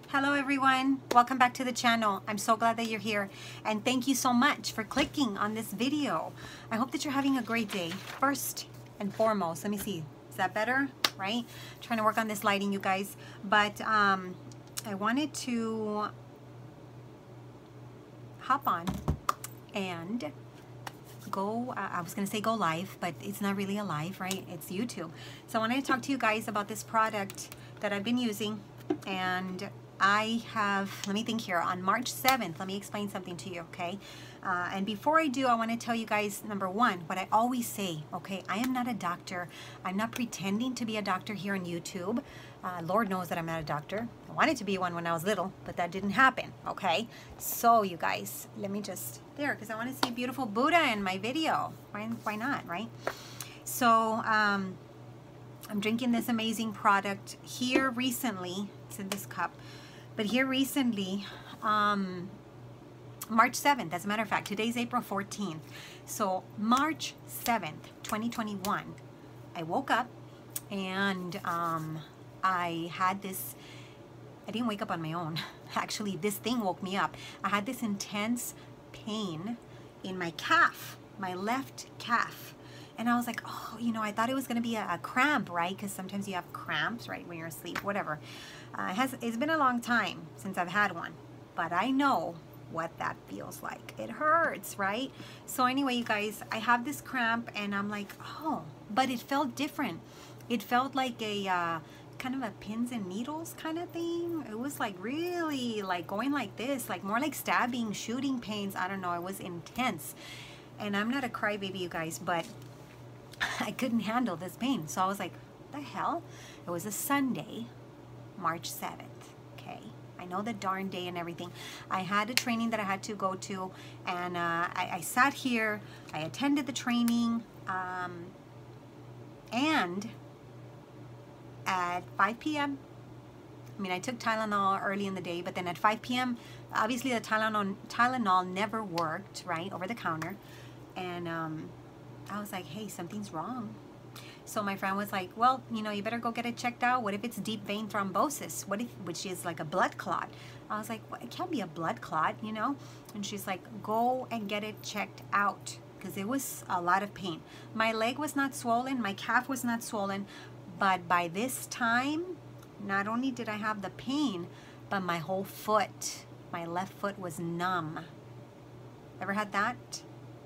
Hello everyone, welcome back to the channel. I'm so glad that you're here and thank you so much for clicking on this video. I hope that you're having a great day. First and foremost, let me see, is that better? Right? Trying to work on this lighting, you guys, but I wanted to hop on and go, I was gonna say go live, but it's not really a live, right? It's YouTube. So I wanted to talk to you guys about this product that I've been using, and I have, let me think here, on March 7th, let me explain something to you, okay? And before I do, I want to tell you guys, number one, what I always say, okay? I am not a doctor. I'm not pretending to be a doctor here on YouTube. Lord knows that I'm not a doctor. I wanted to be one when I was little, but that didn't happen, okay? So you guys, let me just, there, because I want to see beautiful Buddha in my video. Why not, right? So, I'm drinking this amazing product here recently. It's in this cup. But here recently, March 7th, as a matter of fact, today's April 14th. So March 7th, 2021, I woke up and I had this, I didn't wake up on my own. Actually, this thing woke me up. I had this intense pain in my calf, my left calf. And I was like, oh, you know, I thought it was going to be a cramp, right? Because sometimes you have cramps, right, when you're asleep, whatever. It's been a long time since I've had one, but I know what that feels like. It hurts, right? So anyway, you guys, I have this cramp and I'm like, oh, but it felt different. It felt like a kind of a pins and needles kind of thing. It was like really like going like this, like more like stabbing, shooting pains. I don't know. It was intense. And I'm not a crybaby, you guys, but I couldn't handle this pain. So I was like, what the hell? It was a Sunday, March 7th, okay? I know the darn day and everything. I had a training that I had to go to, and I sat here, I attended the training, and at 5 p.m., I mean, I took Tylenol early in the day, but then at 5 p.m., obviously the Tylenol never worked, right, over the counter, and I was like, hey, something's wrong. So my friend was like, well, you know, you better go get it checked out. What if it's deep vein thrombosis? What if, which is like a blood clot? I was like, well, it can't be a blood clot, you know? And she's like, go and get it checked out, because it was a lot of pain. My leg was not swollen, my calf was not swollen, but by this time, not only did I have the pain, but my whole foot, my left foot was numb. Ever had that,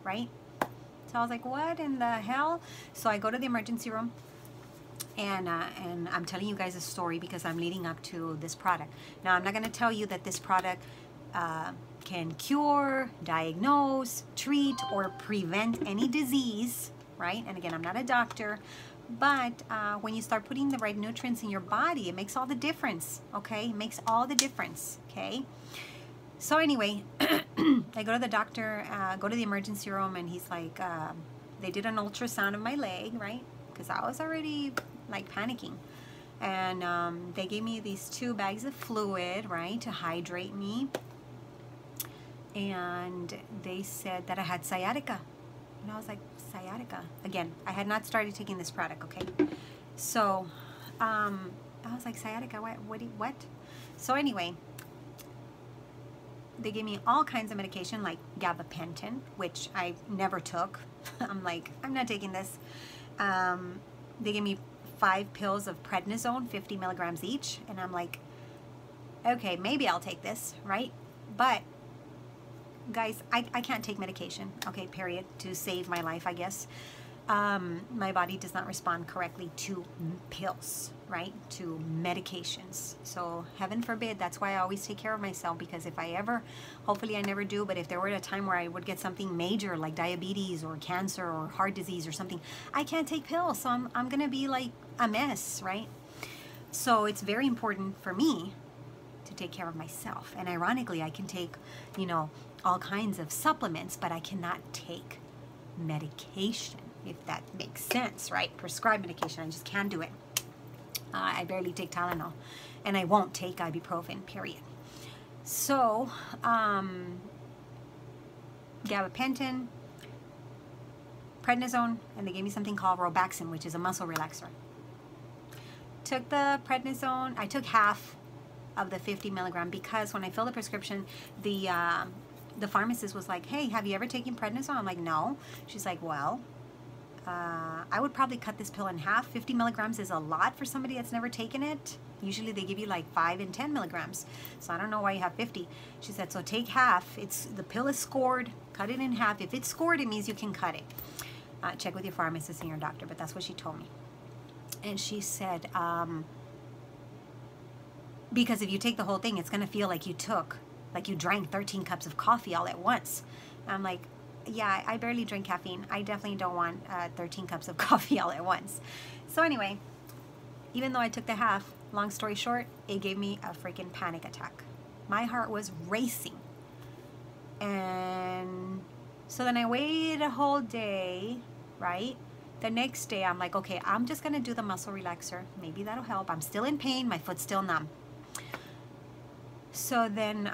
right? So I was like, what in the hell? So I go to the emergency room, and I'm telling you guys a story because I'm leading up to this product. Now, I'm not going to tell you that this product can cure, diagnose, treat, or prevent any disease, right? And again, I'm not a doctor, but when you start putting the right nutrients in your body, it makes all the difference, okay? It makes all the difference, okay? So anyway, I go to the doctor, go to the emergency room, and he's like, they did an ultrasound of my leg, right? Because I was already like panicking. And they gave me these 2 bags of fluid, right, to hydrate me. And they said that I had sciatica. And I was like, sciatica? Again, I had not started taking this product, okay? So I was like, sciatica, what? So anyway, they gave me all kinds of medication like gabapentin, which I never took. I'm like, I'm not taking this. They gave me 5 pills of prednisone, 50 milligrams each. And I'm like, okay, maybe I'll take this, right? But guys, I can't take medication, okay, period, to save my life, I guess. My body does not respond correctly to pills, right, to medications. So heaven forbid, that's why I always take care of myself, because if I ever, hopefully I never do, but if there were a time where I would get something major like diabetes or cancer or heart disease or something, I can't take pills, so I'm gonna be like a mess, right? So it's very important for me to take care of myself. And ironically, I can take, you know, all kinds of supplements, but I cannot take medication, if that makes sense, right? Prescribed medication, I just can't do it. I barely take Tylenol, and I won't take ibuprofen, period. So, gabapentin, prednisone, and they gave me something called Robaxin, which is a muscle relaxer. Took the prednisone, I took half, of the 50 milligram because when I filled the prescription, the pharmacist was like, hey, have you ever taken prednisone? I'm like, no. She's like, well, I would probably cut this pill in half. 50 milligrams is a lot for somebody that's never taken it. Usually they give you like 5 and 10 milligrams. So I don't know why you have 50. She said, so take half. The pill is scored. Cut it in half. If it's scored, it means you can cut it. Check with your pharmacist and your doctor, but that's what she told me. And she said, because if you take the whole thing, it's going to feel like you drank 13 cups of coffee all at once. I'm like, yeah, I barely drink caffeine. I definitely don't want 13 cups of coffee all at once. So anyway, even though I took the half, long story short, it gave me a freaking panic attack. My heart was racing. And so then I waited a whole day, right? The next day, I'm like, okay, I'm just going to do the muscle relaxer. Maybe that'll help. I'm still in pain. My foot's still numb. So then,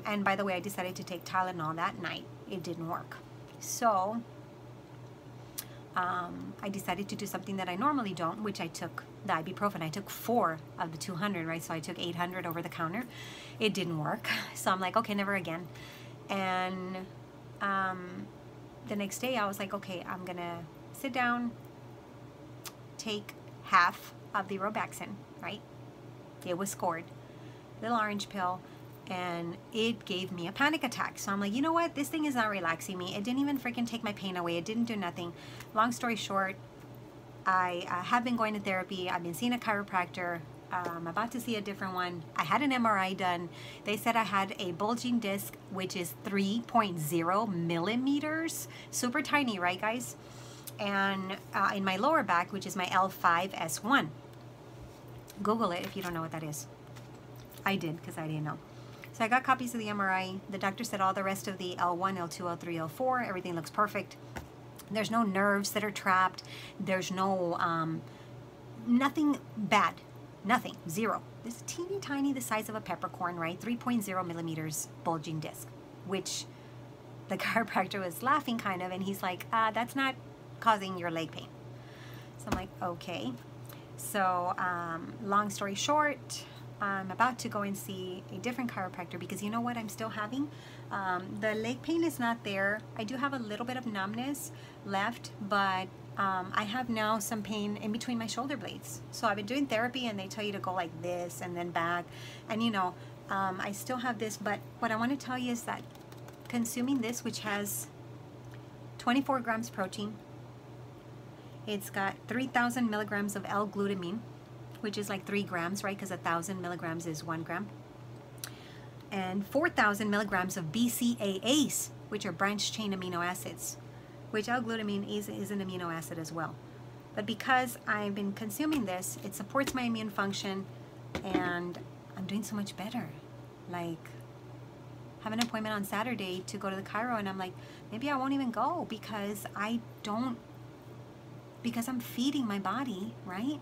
and by the way, I decided to take Tylenol that night. It didn't work. So I decided to do something that I normally don't, which I took the ibuprofen. I took 4 of the 200, right? So I took 800 over the counter. It didn't work. So I'm like, okay, never again. And the next day I was like, okay, I'm going to sit down, take half of the Robaxin, right? It was scored. Little orange pill. And it gave me a panic attack. So I'm like, you know what? This thing is not relaxing me. It didn't even freaking take my pain away. It didn't do nothing. Long story short, I have been going to therapy. I've been seeing a chiropractor. I'm about to see a different one. I had an MRI done. They said I had a bulging disc, which is 3.0 millimeters. Super tiny, right, guys? And in my lower back, which is my L5S1. Google it if you don't know what that is. I did, because I didn't know. So I got copies of the MRI. The doctor said all the rest of the L1, L2, L3, L4, everything looks perfect. There's no nerves that are trapped. There's no, nothing bad. Nothing. Zero. This teeny tiny, the size of a peppercorn, right? 3.0 millimeters bulging disc, which the chiropractor was laughing kind of, and he's like, that's not causing your leg pain. So I'm like, okay. So long story short, I'm about to go and see a different chiropractor because you know what I'm still having? The leg pain is not there. I do have a little bit of numbness left, but I have now some pain in between my shoulder blades. So I've been doing therapy and they tell you to go like this and then back. And you know, I still have this, but what I want to tell you is that consuming this, which has 24 grams protein, it's got 3,000 milligrams of L-glutamine, which is like 3 grams, right? Because 1,000 milligrams is 1 gram. And 4,000 milligrams of BCAAs, which are branched chain amino acids, which L-glutamine is an amino acid as well. But because I've been consuming this, it supports my immune function and I'm doing so much better. Like, I have an appointment on Saturday to go to the chiro and I'm like, maybe I won't even go because because I'm feeding my body, right?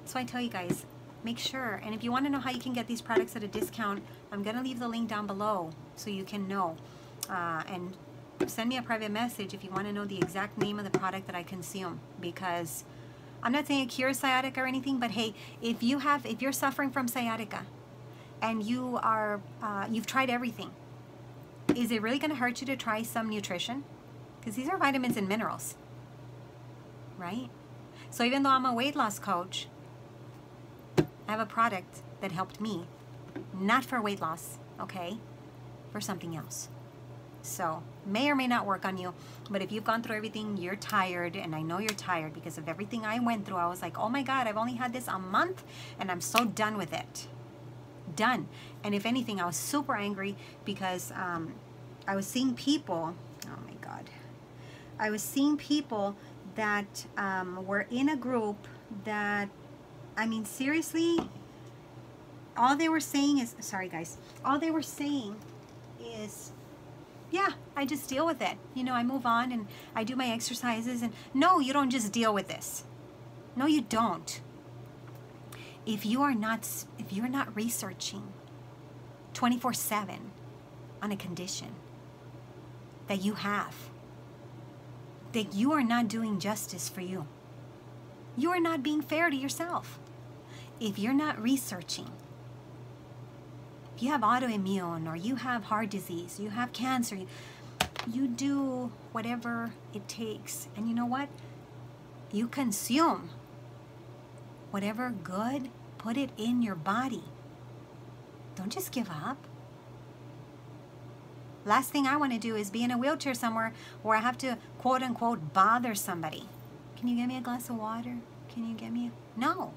So I tell you guys, make sure, and if you want to know how you can get these products at a discount, I'm going to leave the link down below so you can know. And send me a private message if you want to know the exact name of the product that I consume, because I'm not saying it cures sciatica or anything, but hey, if you're suffering from sciatica and you've tried everything, is it really going to hurt you to try some nutrition? Because these are vitamins and minerals, right? So even though I'm a weight loss coach, I have a product that helped me, not for weight loss, okay, for something else. So may or may not work on you, but if you've gone through everything, you're tired, and I know you're tired because of everything I went through. I was like, oh my God, I've only had this a month and I'm so done with it. Done. And if anything, I was super angry because I was seeing people, oh my God, I was seeing people that were in a group that, I mean, seriously, all they were saying is, sorry guys, all they were saying is, yeah, I just deal with it. You know, I move on and I do my exercises. And no, you don't just deal with this. No, you don't. If you're not researching 24/7 on a condition that you have, that you are not doing justice for you. You are not being fair to yourself. If you're not researching you have autoimmune, or you have heart disease, you have cancer, you do whatever it takes. And you know what? You consume whatever good, put it in your body. Don't just give up. Last thing I want to do is be in a wheelchair somewhere where I have to, quote unquote, bother somebody. Can you get me a glass of water? Can you get me a... No.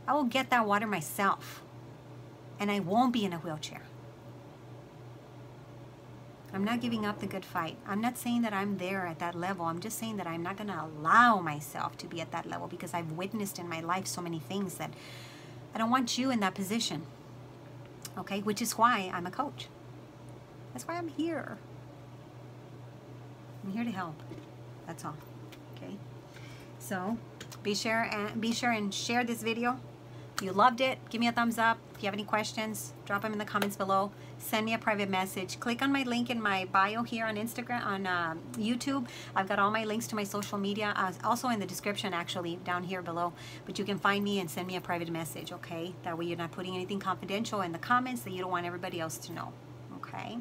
I will get that water myself. And I won't be in a wheelchair. I'm not giving up the good fight. I'm not saying that I'm there at that level. I'm just saying that I'm not going to allow myself to be at that level, because I've witnessed in my life so many things that I don't want you in that position. Okay? Which is why I'm a coach. That's why I'm here. I'm here to help. That's all. Okay? So be sure and share this video. If you loved it, give me a thumbs up. If you have any questions, drop them in the comments below. Send me a private message. Click on my link in my bio here on Instagram, on YouTube. I've got all my links to my social media, also in the description, actually, down here below. But you can find me and send me a private message, okay? That way you're not putting anything confidential in the comments that you don't want everybody else to know, okay?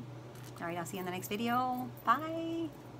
All right, I'll see you in the next video. Bye.